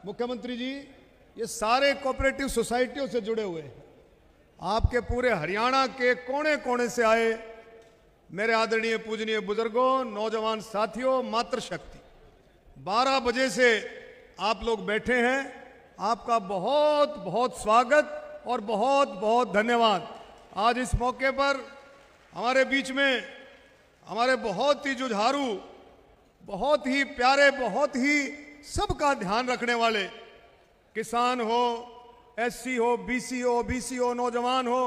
मुख्यमंत्री जी, ये सारे कोऑपरेटिव सोसाइटियों से जुड़े हुए हैं। आपके पूरे हरियाणा के कोने कोने से आए मेरे आदरणीय पूजनीय बुजुर्गों, नौजवान साथियों, मातृशक्ति, 12 बजे से आप लोग बैठे हैं। आपका बहुत बहुत स्वागत और बहुत बहुत धन्यवाद। आज इस मौके पर हमारे बीच में हमारे बहुत ही जुझारू, बहुत ही प्यारे, बहुत ही सबका ध्यान रखने वाले, किसान हो, एससी हो, बीसी हो, ओबीसी हो, नौजवान हो,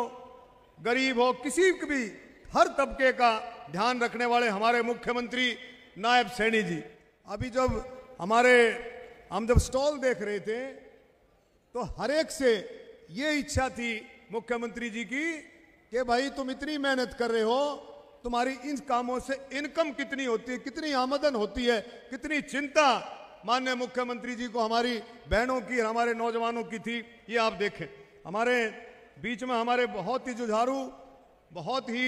गरीब हो, किसी भी हर तबके का ध्यान रखने वाले हमारे मुख्यमंत्री नायब सैनी जी। अभी जब हम जब स्टॉल देख रहे थे तो हर एक से ये इच्छा थी मुख्यमंत्री जी की कि भाई तुम इतनी मेहनत कर रहे हो, तुम्हारी इन कामों से इनकम कितनी होती है, कितनी आमदन होती है, कितनी चिंता माननीय मुख्यमंत्री जी को हमारी बहनों की, हमारे नौजवानों की थी। ये आप देखें, हमारे बीच में हमारे बहुत ही जुझारू, बहुत ही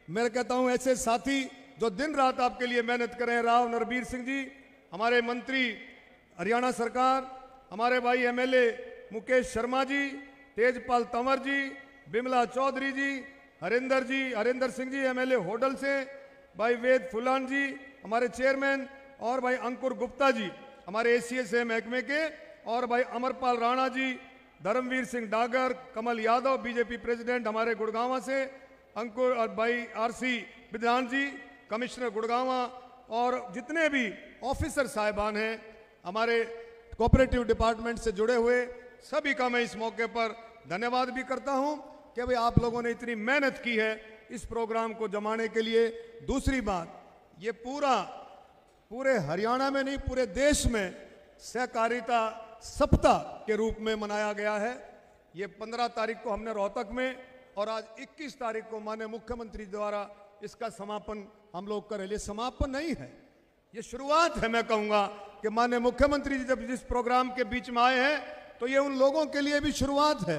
मैं कहता हूं ऐसे साथी जो दिन रात आपके लिए मेहनत कर रहे हैं। राव नरबीर सिंह जी, हमारे मंत्री हरियाणा सरकार, हमारे भाई एमएलए मुकेश शर्मा जी, तेजपाल तंवर जी, बिमला चौधरी जी, हरिंदर सिंह जी एमएलए होडल से, भाई वेद फुलान जी हमारे चेयरमैन, और भाई अंकुर गुप्ता जी हमारे एसीएसए महकमे के, और भाई अमरपाल राणा जी, धर्मवीर सिंह डागर, कमल यादव बीजेपी प्रेसिडेंट हमारे गुड़गांव से, अंकुर और भाई आरसी विद्वान जी कमिश्नर गुड़गांव, और जितने भी ऑफिसर साहिबान हैं हमारे कोऑपरेटिव डिपार्टमेंट से जुड़े हुए, सभी का मैं इस मौके पर धन्यवाद भी करता हूं कि भाई आप लोगों ने इतनी मेहनत की है इस प्रोग्राम को जमाने के लिए। दूसरी बात, ये पूरे हरियाणा में नहीं, पूरे देश में सहकारिता सप्ताह के रूप में मनाया गया है। ये 15 तारीख को हमने रोहतक में, और आज 21 तारीख को माननीय मुख्यमंत्री द्वारा इसका समापन हम लोग कर रहे हैं। ये समापन नहीं है, ये शुरुआत है। मैं कहूंगा कि माननीय मुख्यमंत्री जी जब जिस प्रोग्राम के बीच में आए हैं तो ये उन लोगों के लिए भी शुरुआत है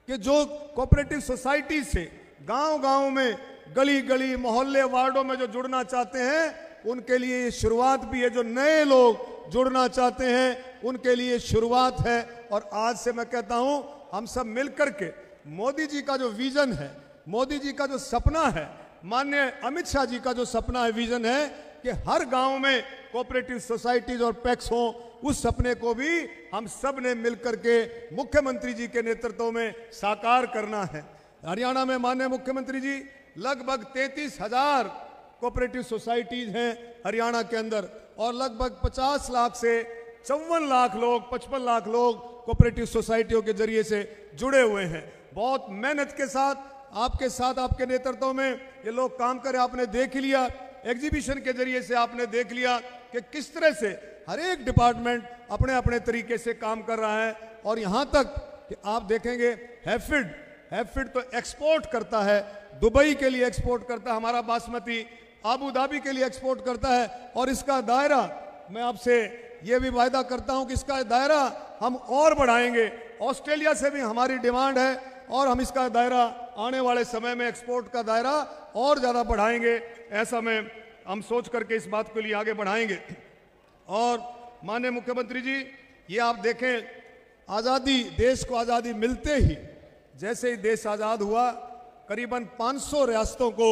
कि जो कोऑपरेटिव सोसाइटी से गांव-गांव में, गली-गली, मोहल्ले, वार्डों में जो जुड़ना चाहते हैं उनके लिए ये शुरुआत भी है। जो नए लोग जुड़ना चाहते हैं उनके लिए शुरुआत है। और आज से मैं कहता हूं हम सब मिलकर के मोदी जी का जो विजन है, मोदी जी का जो सपना है, माननीय अमित शाह जी का जो सपना है, विजन है कि हर गांव में कोऑपरेटिव सोसाइटीज और पैक्स हों, उस सपने को भी हम सब ने मिलकर के मुख्यमंत्री जी के नेतृत्व में साकार करना है। हरियाणा में माननीय मुख्यमंत्री जी लगभग 33,000 कोऑपरेटिव सोसाइटीज हैं हरियाणा के अंदर, और लगभग 50 लाख से 54 लाख लोग, 55 लाख लोग कोऑपरेटिव सोसाइटियों के जरिए से जुड़े हुए हैं। बहुत मेहनत के साथ आपके नेतृत्व में ये लोग काम करें। आपने देख लिया, एग्जीबिशन के जरिए से आपने देख लिया कि किस तरह से हर एक डिपार्टमेंट अपने अपने तरीके से काम कर रहा है। और यहां तक कि आप देखेंगे हैफिड तो एक्सपोर्ट करता है, दुबई के लिए एक्सपोर्ट करता है, हमारा बासमती आबू धाबी के लिए एक्सपोर्ट करता है। और इसका दायरा मैं आपसे ये भी वायदा करता हूं कि इसका दायरा हम और बढ़ाएंगे। ऑस्ट्रेलिया से भी हमारी डिमांड है और हम इसका दायरा आने वाले समय में एक्सपोर्ट का दायरा और ज़्यादा बढ़ाएंगे। ऐसा में हम सोच करके इस बात के लिए आगे बढ़ाएंगे। और माननीय मुख्यमंत्री जी, ये आप देखें, आज़ादी, देश को आज़ादी मिलते ही, जैसे ही देश आज़ाद हुआ, करीबन 500 रियासतों को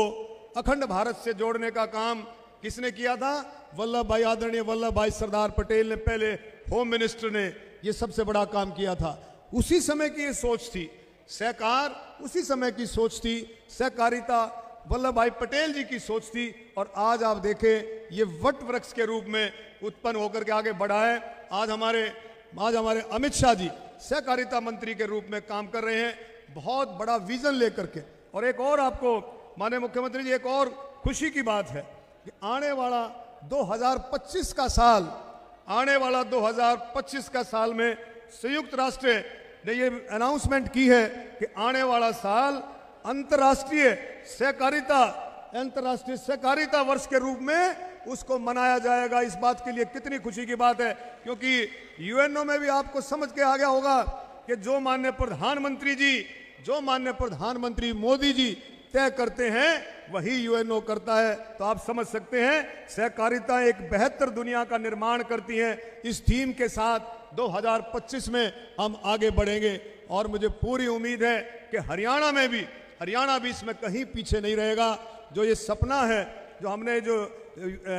अखंड भारत से जोड़ने का काम किसने किया था? आदरणीय वल्लभ भाई सरदार पटेल ने, पहले होम मिनिस्टर ने ये सबसे बड़ा काम किया था। उसी समय की ये सोच थी, उसी समय की सोच थी, सहकारिता वल्लभ भाई पटेल जी की सोच थी। और आज आप देखें ये वट वृक्ष के रूप में उत्पन्न होकर के आगे बढ़ा है। आज हमारे अमित शाह जी सहकारिता मंत्री के रूप में काम कर रहे हैं, बहुत बड़ा विजन लेकर के। और एक और आपको माननीय मुख्यमंत्री जी, एक और खुशी की बात है कि आने वाला 2025 का साल में संयुक्त राष्ट्र ने ये अनाउंसमेंट की है कि आने वाला साल अंतर्राष्ट्रीय सहकारिता वर्ष के रूप में उसको मनाया जाएगा। इस बात के लिए कितनी खुशी की बात है, क्योंकि यूएनओ में भी आपको समझ के आ गया होगा कि जो माननीय प्रधानमंत्री मोदी जी तय करते हैं वही यूएनओ करता है। तो आप समझ सकते हैं सहकारिता एक बेहतर दुनिया का निर्माण करती है। इस थीम के साथ 2025 में हम आगे बढ़ेंगे। और मुझे पूरी उम्मीद है कि हरियाणा भी इसमें कहीं पीछे नहीं रहेगा। जो ये सपना है, जो हमने जो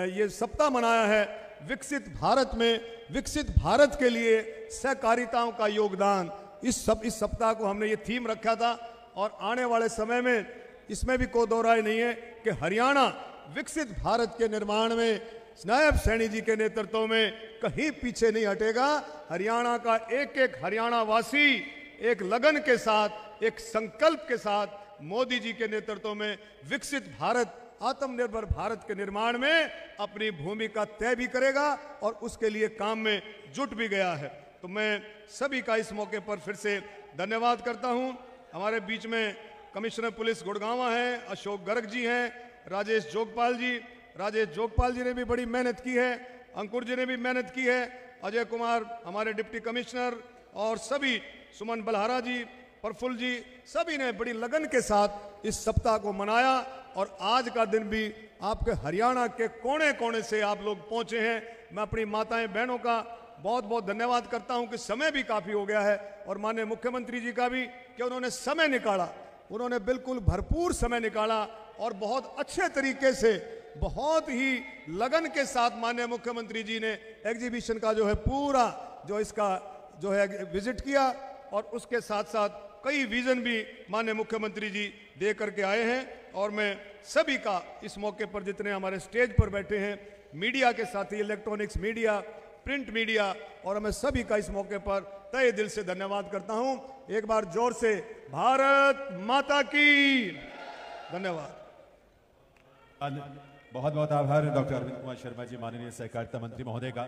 ये सप्ताह मनाया है विकसित भारत में, विकसित भारत के लिए सहकारिताओं का योगदान, इस सप्ताह को हमने ये थीम रखा था। और आने वाले समय में इसमें भी कोई दो राय नहीं है कि हरियाणा विकसित भारत के निर्माण में नायब सैनी जी के नेतृत्व में कहीं पीछे नहीं हटेगा। हरियाणा का एक एक हरियाणा वासी एक लगन के साथ, एक संकल्प के साथ मोदी जी के नेतृत्व में विकसित भारत, आत्मनिर्भर भारत के निर्माण में अपनी भूमिका तय भी करेगा और उसके लिए काम में जुट भी गया है। तो मैं सभी का इस मौके पर फिर से धन्यवाद करता हूं। हमारे बीच में कमिश्नर पुलिस गुड़गांवा हैं, अशोक गर्ग जी हैं, राजेश जोगपाल जी ने भी बड़ी मेहनत की है, अंकुर जी ने भी मेहनत की है, अजय कुमार हमारे डिप्टी कमिश्नर और सभी, सुमन बलहारा जी, प्रफुल्ल जी, सभी ने बड़ी लगन के साथ इस सप्ताह को मनाया। और आज का दिन भी आपके हरियाणा के कोने कोने से आप लोग पहुंचे हैं। मैं अपनी माताएं बहनों का बहुत बहुत धन्यवाद करता हूं कि समय भी काफ़ी हो गया है, और माननीय मुख्यमंत्री जी का भी कि उन्होंने समय निकाला, उन्होंने बिल्कुल भरपूर समय निकाला और बहुत अच्छे तरीके से, बहुत ही लगन के साथ माननीय मुख्यमंत्री जी ने एग्जीबिशन का जो है पूरा जो इसका जो है विजिट किया। और उसके साथ साथ कई विजन भी माननीय मुख्यमंत्री जी दे करके आए हैं। और मैं सभी का इस मौके पर, जितने हमारे स्टेज पर बैठे हैं, मीडिया के साथी, इलेक्ट्रॉनिक्स मीडिया, प्रिंट मीडिया, और मैं सभी का इस मौके पर तहे दिल से धन्यवाद करता हूं। एक बार जोर से भारत माता की धन्यवाद। बहुत बहुत आभार डॉक्टर अरविंद कुमार शर्मा जी, माननीय सहकारिता मंत्री महोदय का।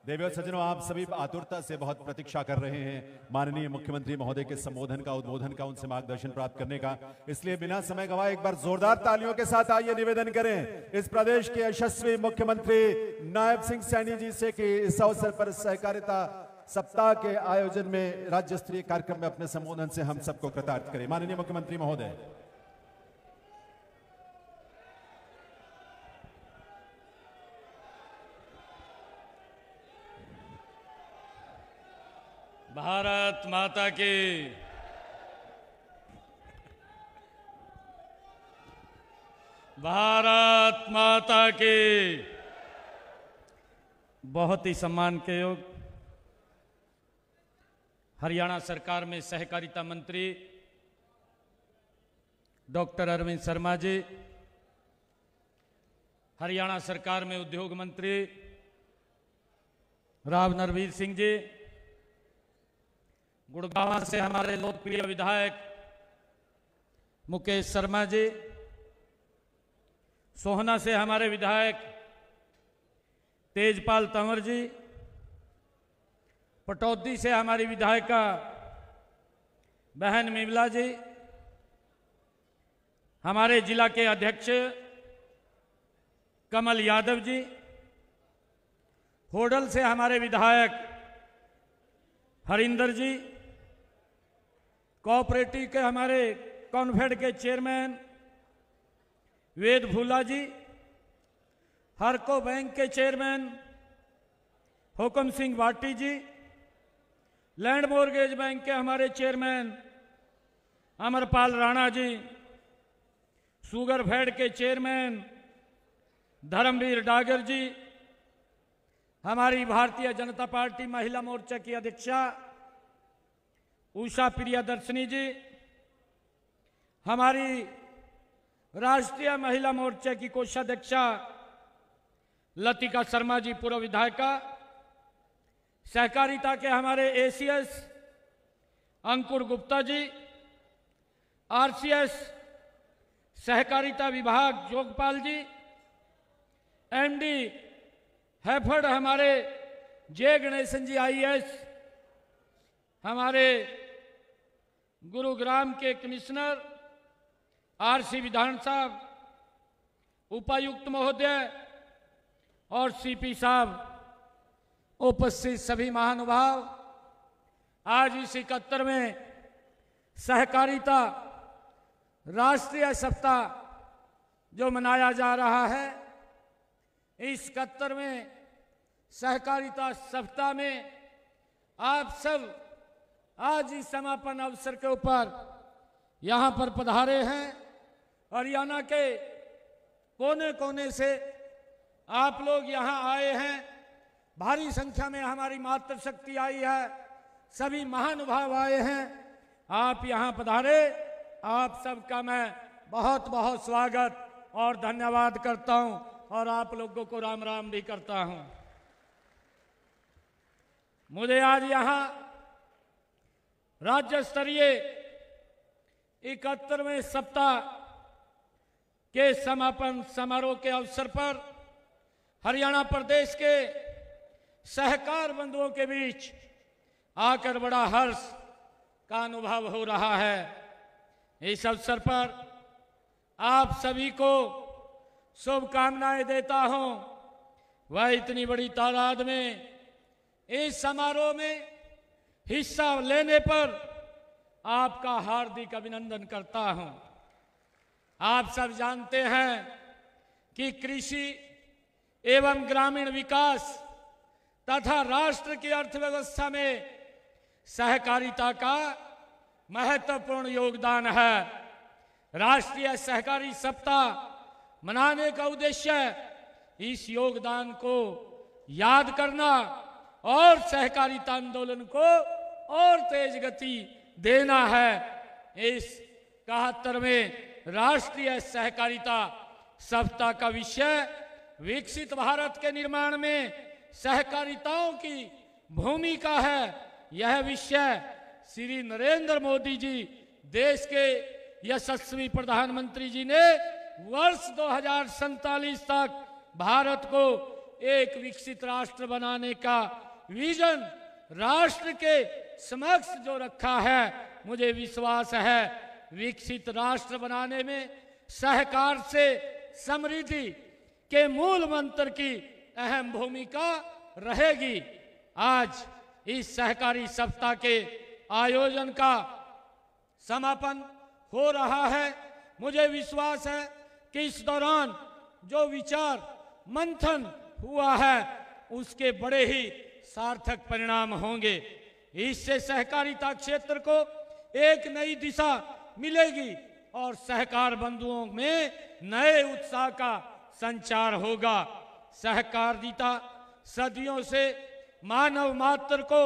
देवी और सज्जनों, आप सभी आतुरता से बहुत प्रतीक्षा कर रहे हैं माननीय मुख्यमंत्री महोदय के संबोधन का, उद्बोधन का, उनसे मार्गदर्शन प्राप्त करने का। इसलिए बिना समय गवाए एक बार जोरदार तालियों के साथ आइए निवेदन करें इस प्रदेश के यशस्वी मुख्यमंत्री नायब सिंह सैनी जी से कि इस अवसर पर सहकारिता सप्ताह के आयोजन में राज्य स्तरीय कार्यक्रम में अपने संबोधन से हम सबको कृतार्थ करें। माननीय मुख्यमंत्री महोदय। भारत माता की, भारत माता की। बहुत ही सम्मान के योग हरियाणा सरकार में सहकारिता मंत्री डॉक्टर अरविंद शर्मा जी, हरियाणा सरकार में उद्योग मंत्री राव नरवीर सिंह जी, गुड़गांव से हमारे लोकप्रिय विधायक मुकेश शर्मा जी, सोहना से हमारे विधायक तेजपाल तंवर जी, पटौदी से हमारी विधायिका बहन मिमला जी, हमारे जिला के अध्यक्ष कमल यादव जी, होडल से हमारे विधायक हरिंदर जी, कोऑपरेटिव के हमारे कॉन्फेड के चेयरमैन वेद भूला जी, हरको बैंक के चेयरमैन हुक्म सिंह वाटी जी, लैंड मॉर्गेज बैंक के हमारे chairman Amarpal Rana ji, sugar fade के चेयरमैन धर्मवीर डागर जी, हमारी भारतीय जनता पार्टी महिला मोर्चा की अध्यक्षा उषा प्रियदर्शनी जी, हमारी राष्ट्रीय महिला मोर्चा की कोषाध्यक्षा लतिका शर्मा जी, पूर्व विधायिका, सहकारिता के हमारे एसीएस अंकुर गुप्ता जी, आरसीएस सहकारिता विभाग जोगपाल जी, एमडी हैफर्ड हमारे जय गणेशन जी आईएएस, हमारे गुरुग्राम के कमिश्नर आरसी विधान साहब, उपायुक्त महोदय और सीपी साहब, उपस्थित सभी महानुभाव, आज इस 71वें सहकारिता राष्ट्रीय सप्ताह जो मनाया जा रहा है, इस 71वें सहकारिता सप्ताह में आप सब आज इस समापन अवसर के ऊपर यहाँ पर पधारे हैं। हरियाणा के कोने कोने से आप लोग यहाँ आए हैं। भारी संख्या में हमारी मातृशक्ति आई है, सभी महानुभाव आए हैं। आप यहाँ पधारे, आप सबका मैं बहुत बहुत स्वागत और धन्यवाद करता हूँ और आप लोगों को राम राम भी करता हूँ। मुझे आज यहाँ राज्य स्तरीय 71वें सप्ताह के समापन समारोह के अवसर पर हरियाणा प्रदेश के सहकार बंधुओं के बीच आकर बड़ा हर्ष का अनुभव हो रहा है। इस अवसर पर आप सभी को शुभकामनाएं देता हूं। वह इतनी बड़ी तादाद में इस समारोह में हिस्सा लेने पर आपका हार्दिक अभिनंदन करता हूं। आप सब जानते हैं कि कृषि एवं ग्रामीण विकास तथा राष्ट्र की अर्थव्यवस्था में सहकारिता का महत्वपूर्ण योगदान है। राष्ट्रीय सहकारी सप्ताह मनाने का उद्देश्य इस योगदान को याद करना और सहकारिता आंदोलन को और तेज गति देना है। इस 71वें राष्ट्रीय सहकारिता सप्ताह का विषय विकसित भारत के निर्माण में सहकारिताओं की भूमिका है। यह विषय श्री नरेंद्र मोदी जी देश के यशस्वी प्रधानमंत्री जी ने वर्ष 2047 तक भारत को एक विकसित राष्ट्र बनाने का विजन राष्ट्र के समक्ष जो रखा है, मुझे विश्वास है विकसित राष्ट्र बनाने में सहकार से समृद्धि के मूल मंत्र की अहम भूमिका रहेगी। आज इस सहकारी सप्ताह के आयोजन का समापन हो रहा है। मुझे विश्वास है कि इस दौरान जो विचार मंथन हुआ है उसके बड़े ही सार्थक परिणाम होंगे। इससे सहकारिता क्षेत्र को एक नई दिशा मिलेगी और सहकार बंधुओं में नए उत्साह का संचार होगा। सहकारिता सदियों से मानव मात्र को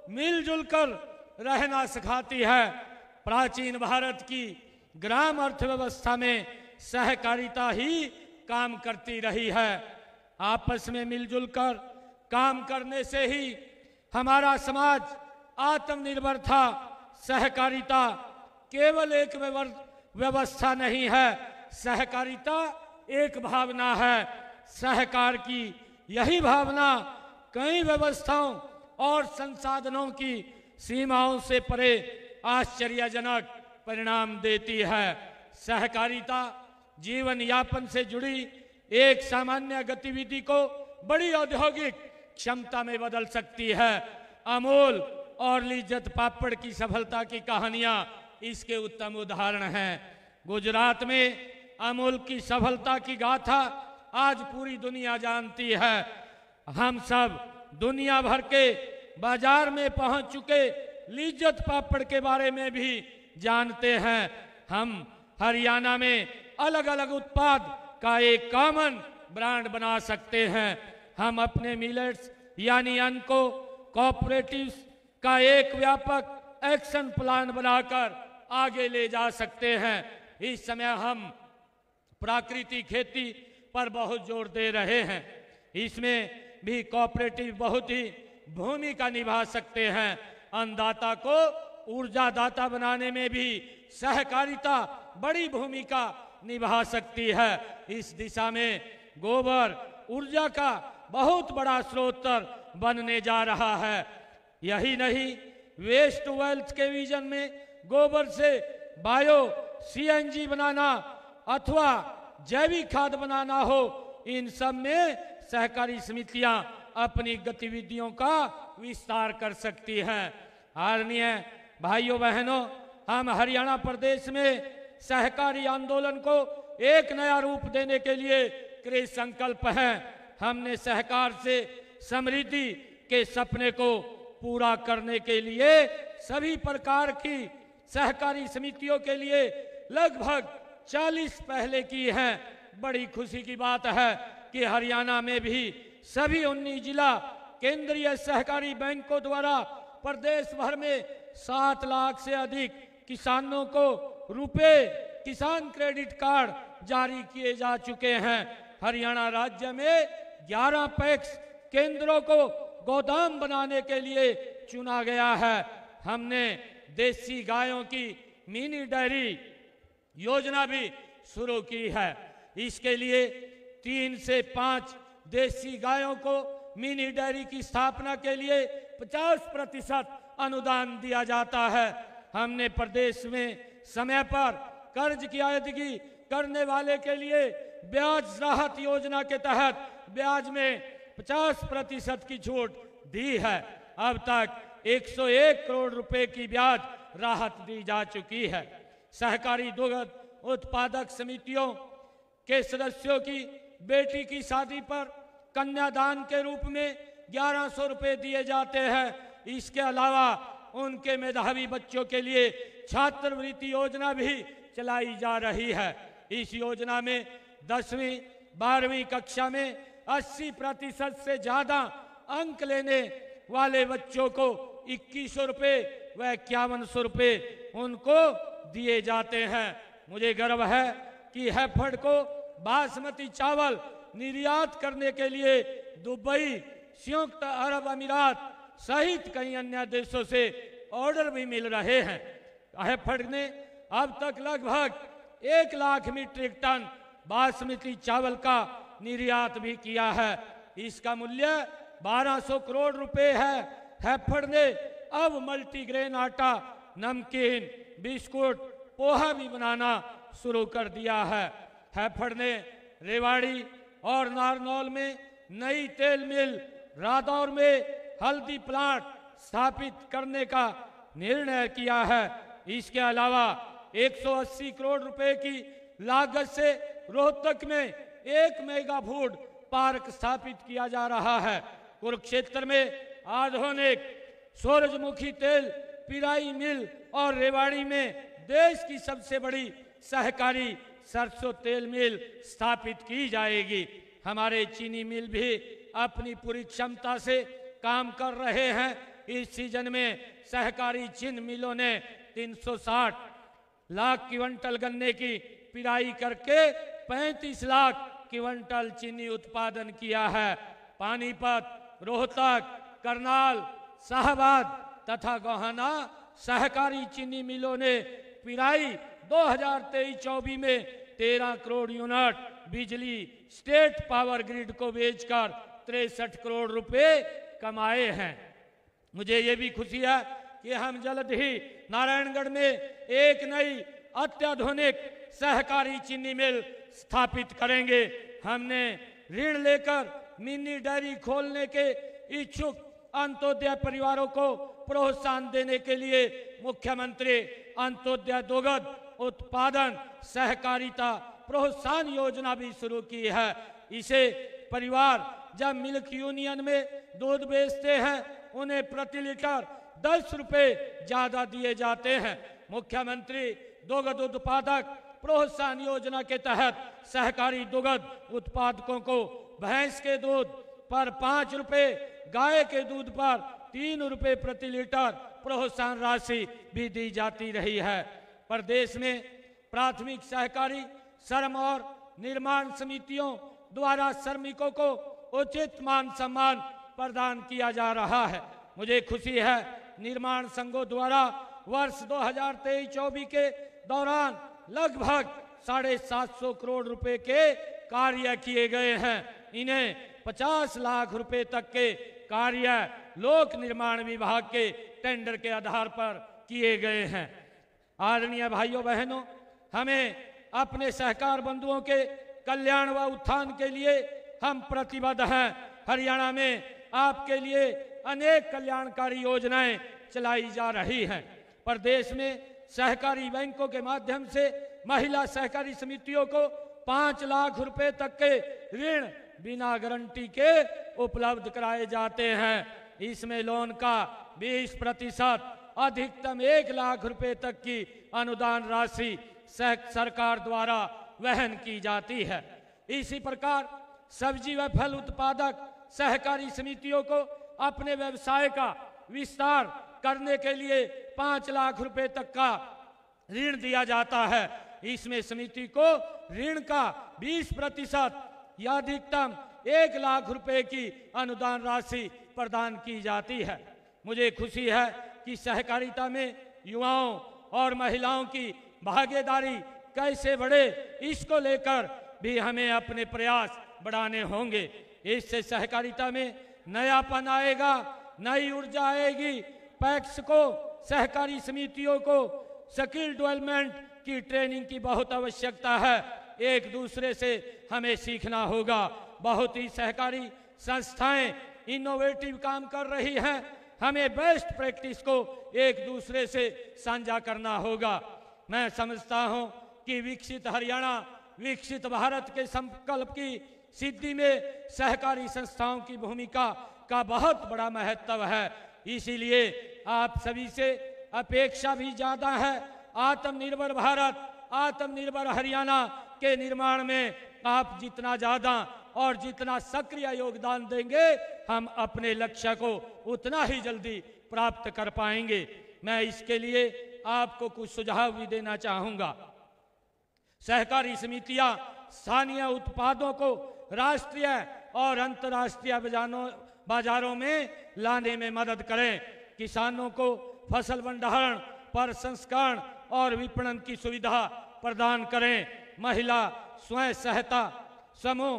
मिलजुल कर रहना सिखाती है। प्राचीन भारत की ग्राम अर्थव्यवस्था में सहकारिता ही काम करती रही है। आपस में मिलजुल कर काम करने से ही हमारा समाज आत्मनिर्भर था। सहकारिता केवल एक व्यवस्था नहीं है, सहकारिता एक भावना है। सहकार की यही भावना कई व्यवस्थाओं और संसाधनों की सीमाओं से परे आश्चर्यजनक परिणाम देती है। सहकारिता जीवन यापन से जुड़ी एक सामान्य गतिविधि को बड़ी औद्योगिक क्षमता में बदल सकती है। अमूल और लिज्जत पापड़ की सफलता की कहानियां इसके उत्तम उदाहरण हैं। गुजरात में अमूल की सफलता की गाथा आज पूरी दुनिया जानती है। हम सब दुनिया भर के बाजार में पहुंच चुके लिज्जत पापड़ के बारे में भी जानते हैं। हम हरियाणा में अलग अलग उत्पाद का एक कॉमन ब्रांड बना सकते हैं। हम अपने मिलेट्स यानी अन्न को कोऑपरेटिव्स का एक व्यापक एक्शन प्लान बनाकर आगे ले जा सकते हैं। इस समय हम प्राकृतिक खेती पर बहुत जोर दे रहे हैं। इसमें भी कोऑपरेटिव बहुत ही भूमिका निभा सकते हैं। अन्नदाता को ऊर्जादाता बनाने में भी सहकारिता बड़ी भूमिका निभा सकती है। इस दिशा में गोबर ऊर्जा का बहुत बड़ा स्रोत बनने जा रहा है। यही नहीं, वेस्ट टू वेल्थ के विजन में गोबर से बायो सीएनजी बनाना अथवा जैविक खाद बनाना हो, इन सब में सहकारी समितियां अपनी गतिविधियों का विस्तार कर सकती हैं। आदरणीय भाइयों बहनों, हम हरियाणा प्रदेश में सहकारी आंदोलन को एक नया रूप देने के लिए कृत संकल्प हैं। हमने सहकार से समृद्धि के सपने को पूरा करने के लिए सभी प्रकार की सहकारी समितियों के लिए लगभग 40 पहले की हैं। बड़ी खुशी की बात है कि हरियाणा में भी सभी 19 जिला केंद्रीय सहकारी बैंकों द्वारा प्रदेश भर में 7 लाख से अधिक किसानों को रुपए किसान क्रेडिट कार्ड जारी किए जा चुके हैं। हरियाणा राज्य में 11 पैक्स केंद्रों को गोदाम बनाने के लिए चुना गया है। हमने देसी गायों की मिनी डेयरी योजना भी शुरू की है। इसके लिए 3 से 5 देसी गायों को मिनी डेयरी की स्थापना के लिए 50% अनुदान दिया जाता है। हमने प्रदेश में समय पर कर्ज की अदायगी करने वाले के लिए ब्याज राहत योजना के तहत ब्याज में 50% की छूट दी है। अब तक 101 करोड़ रुपए की ब्याज राहत दी जा चुकी है। सहकारी दुग्ध उत्पादक समितियों के सदस्यों की बेटी की शादी पर कन्यादान के रूप में 1100 रुपए दिए जाते हैं। इसके अलावा उनके मेधावी बच्चों के लिए छात्रवृत्ति योजना भी चलाई जा रही है। इस योजना में 10वीं 12वीं कक्षा में 80% से ज्यादा अंक लेने वाले बच्चों को 2100 रुपए व 5100 रुपए उनको दिए जाते हैं। मुझे गर्व है कि हैफेड को बासमती चावल निर्यात करने के लिए दुबई, संयुक्त अरब अमीरात सहित कई अन्य देशों से ऑर्डर भी मिल रहे हैं। हैफेड ने अब तक लगभग 1 लाख मीट्रिक टन बासमती चावल का निर्यात भी किया है। इसका मूल्य 1200 करोड़ रुपए है। हैफेड ने अब मल्टीग्रेन आटा, नमकीन, बिस्कुट, पोहा भी बनाना शुरू कर दिया है। हैफेड ने रेवाड़ी और नारनौल में नई तेल मिल, रादौर में हल्दी प्लांट स्थापित करने का निर्णय किया है। इसके अलावा 180 करोड़ रुपए की लागत से रोहतक में एक मेगा फूड पार्क स्थापित किया जा रहा है। कुरुक्षेत्र में आधुनिक सूरजमुखी तेल पिराई मिल और रेवाड़ी में देश की सबसे बड़ी सहकारी सरसों तेल मिल स्थापित की जाएगी। हमारे चीनी मिल भी अपनी पूरी क्षमता से काम कर रहे हैं। इस सीजन में सहकारी चीनी मिलों ने 360 लाख क्विंटल गन्ने की पिराई करके 35 लाख क्विंटल चीनी उत्पादन किया है। पानीपत, रोहतक, करनाल, शाहबाद तथा गोहाना सहकारी चीनी मिलों ने पिराई 2023-24 में 13 करोड़ यूनिट बिजली स्टेट पावर ग्रिड को बेचकर 63 करोड़ रुपए कमाए हैं। मुझे ये भी खुशी है कि हम जल्द ही नारायणगढ़ में एक नई अत्याधुनिक सहकारी चीनी मिल स्थापित करेंगे। हमने ऋण लेकर मिनी डेयरी खोलने के इच्छुक अंत्योदय परिवारों को प्रोत्साहन देने के लिए मुख्यमंत्री अंत्योदय दुग्ध उत्पादन सहकारिता प्रोत्साहन योजना भी शुरू की है। इसे परिवार जब मिल्क यूनियन में दूध बेचते हैं उन्हें प्रति लीटर 10 रुपए ज्यादा दिए जाते हैं। मुख्यमंत्री दुग्ध उत्पादक प्रोत्साहन योजना के तहत सहकारी दुग्ध उत्पादकों को भैंस के दूध पर 5 रुपए, गाय के दूध पर 3 रुपए प्रति लीटर प्रोत्साहन राशि भी दी जाती रही है। प्रदेश में प्राथमिक सहकारी श्रम और निर्माण समितियों द्वारा श्रमिकों को उचित मान सम्मान प्रदान किया जा रहा है। मुझे खुशी है निर्माण संघों द्वारा वर्ष 2023-24 के दौरान लगभग 750 करोड़ रुपए के कार्य किए गए हैं। इन्हें 50 लाख रुपए तक के कार्य लोक निर्माण विभाग के टेंडर के आधार पर किए गए हैं। आदरणीय भाइयों बहनों, हमें अपने सहकार बंधुओं के कल्याण व उत्थान के लिए हम प्रतिबद्ध हैं। हरियाणा में आपके लिए अनेक कल्याणकारी योजनाएं चलाई जा रही हैं। प्रदेश में सहकारी बैंकों के माध्यम से महिला सहकारी समितियों को 5 लाख रुपए तक के ऋण बिना गारंटी के उपलब्ध कराए जाते हैं। इसमें लोन का 20% अधिकतम 1 लाख रुपए तक की अनुदान राशि सरकार द्वारा वहन की जाती है। इसी प्रकार सब्जी व फल उत्पादक सहकारी समितियों को अपने व्यवसाय का विस्तार करने के लिए 5 लाख रुपए तक का ऋण दिया जाता है। इसमें समिति को ऋण का 20% या अधिकतम 1 लाख रुपए की अनुदान राशि प्रदान की जाती है। मुझे खुशी है कि सहकारिता में युवाओं और महिलाओं की भागीदारी कैसे बढ़े, इसको लेकर भी हमें अपने प्रयास बढ़ाने होंगे। इससे सहकारिता में नयापन आएगा, नई ऊर्जा आएगी। पैक्स को, सहकारी समितियों को स्किल डेवलपमेंट की ट्रेनिंग की बहुत आवश्यकता है। एक दूसरे से हमें सीखना होगा। बहुत ही सहकारी संस्थाएं इनोवेटिव काम कर रही हैं। हमें बेस्ट प्रैक्टिस को एक दूसरे से साझा करना होगा। मैं समझता हूं कि विकसित हरियाणा, विकसित भारत के संकल्प की सिद्धि में सहकारी संस्थाओं की भूमिका का बहुत बड़ा महत्व है। इसीलिए आप सभी से अपेक्षा भी ज्यादा है। आत्मनिर्भर भारत, आत्मनिर्भर हरियाणा के निर्माण में आप जितना ज्यादा और जितना सक्रिय योगदान देंगे, हम अपने लक्ष्य को उतना ही जल्दी प्राप्त कर पाएंगे। मैं इसके लिए आपको कुछ सुझाव भी देना चाहूंगा। सहकारी समितियां स्थानीय उत्पादों को राष्ट्रीय और अंतर्राष्ट्रीय बाजारों में लाने में मदद करें। किसानों को फसल भंडारण, प्रसंस्करण और विपणन की सुविधा प्रदान करें। महिला स्वयं सहायता समूह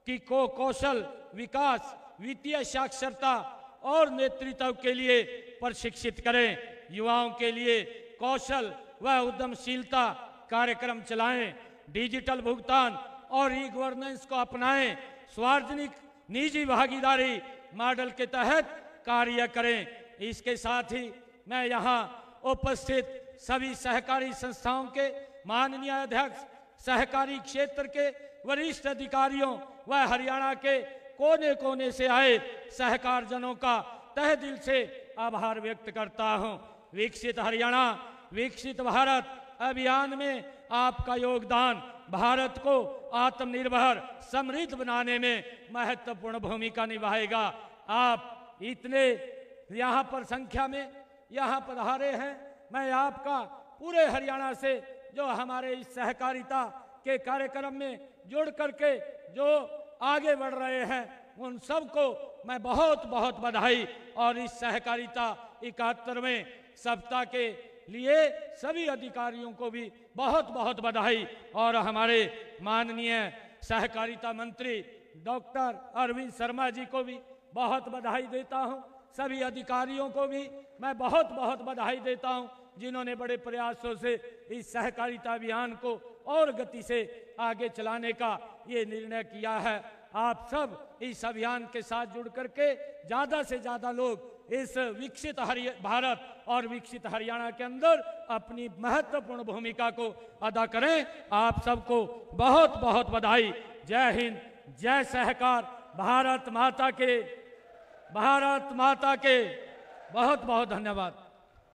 की कौशल विकास, वित्तीय साक्षरता और नेतृत्व के लिए प्रशिक्षित करें। युवाओं के लिए कौशल व उद्यमशीलता कार्यक्रम चलाएं। डिजिटल भुगतान और ई गवर्नेंस को अपनाएं। सार्वजनिक निजी भागीदारी मॉडल के तहत कार्य करें। इसके साथ ही मैं यहाँ उपस्थित सभी सहकारी संस्थाओं के माननीय अध्यक्ष, सहकारी क्षेत्र के वरिष्ठ अधिकारियों व हरियाणा के कोने कोने से आए सहकार जनों का तहे दिल से आभार व्यक्त करता हूं। विकसित हरियाणा, विकसित भारत अभियान में आपका योगदान भारत को आत्मनिर्भर, समृद्ध बनाने में महत्वपूर्ण भूमिका निभाएगा। आप इतने यहाँ पर संख्या में यहाँ पधारे हैं। मैं आपका पूरे हरियाणा से जो हमारे इस सहकारिता के कार्यक्रम में जुड़ करके जो आगे बढ़ रहे हैं, उन सबको मैं बहुत बहुत बधाई और इस सहकारिता 71वें सप्ताह के लिए सभी अधिकारियों को भी बहुत बहुत बधाई और हमारे माननीय सहकारिता मंत्री डॉक्टर अरविंद शर्मा जी को भी बहुत बधाई देता हूं। सभी अधिकारियों को भी मैं बहुत बहुत बधाई देता हूं, जिन्होंने बड़े प्रयासों से इस सहकारिता अभियान को और गति से आगे चलाने का ये निर्णय किया है। आप सब इस अभियान के साथ जुड़ करके ज़्यादा से ज़्यादा लोग इस विकसित भारत और विकसित हरियाणा के अंदर अपनी महत्वपूर्ण भूमिका को अदा करें। आप सबको बहुत बहुत बधाई। जय हिंद, जय सहकार, भारत माता के बहुत बहुत धन्यवाद।